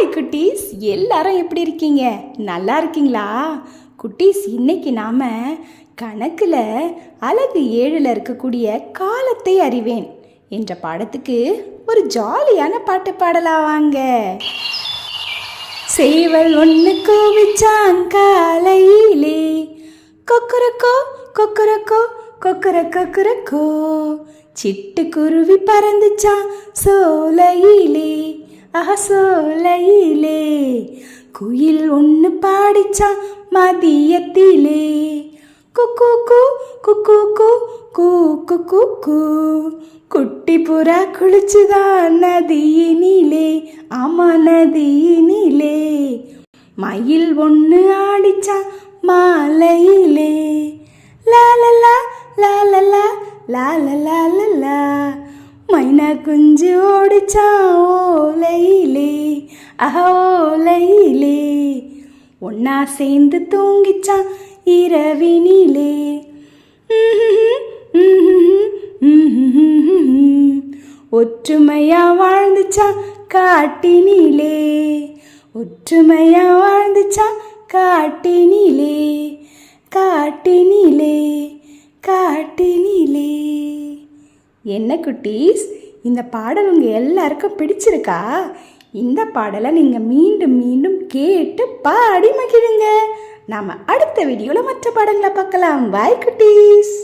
Hi குட்டீஸ், எல்லாரும் எப்படி இருக்கீங்க? நல்லா இருக்கீங்களா? குட்டீஸ், இன்னைக்கு நாம கணக்கில் அலகு 7ல் இருக்கக்கூடிய காலத்தை அறிவேன் என்ற பாடத்துக்கு ஒரு ஜாலியான பாட்டு பாடலாம் வாங்க. சேவல் ஒன்று கூவிச்சான் காலையிலே, கொக்கரக்கோ கொக்கரக்கோ கொக்கர கொக்கரக்கோ. சிட்டுக்குருவி பறந்துச்சான் சோலையிலே, சோலையிலே. குயில் ஒன்று பாடிச்சான் மதியத்திலே, குக்கு கூ குக்கு கூ கூக்கு கூக்கு. குட்டி புறா குளிச்சுதான் நதியினிலே, ஆமா நதியினிலே. மயில் ஒன்று ஆடிச்சான் மாலையிலே, லாலலா லாலலா லாலலா. மைனா குஞ்சு ஓடிச்சான் ஓலையிலே, ஓலையிலே. ஒன்னா சேர்ந்து தூங்கிச்சான் இரவினிலே, ஒற்றுமையா வாழ்ந்துச்சான் காட்டினிலே, ஒற்றுமையா வாழ்ந்துச்சான் காட்டினிலே, காட்டினிலே காட்டினிலே. என்ன குட்டீஸ், இந்த பாடல் உங்கள் எல்லாருக்கும் பிடிச்சிருக்கா? இந்த பாடலை நீங்கள் மீண்டும் மீண்டும் கேட்டு பாடி மகிழுங்க. நாம் அடுத்த வீடியோவில் மற்ற பாடங்களை பார்க்கலாம். பாய் குட்டீஸ்.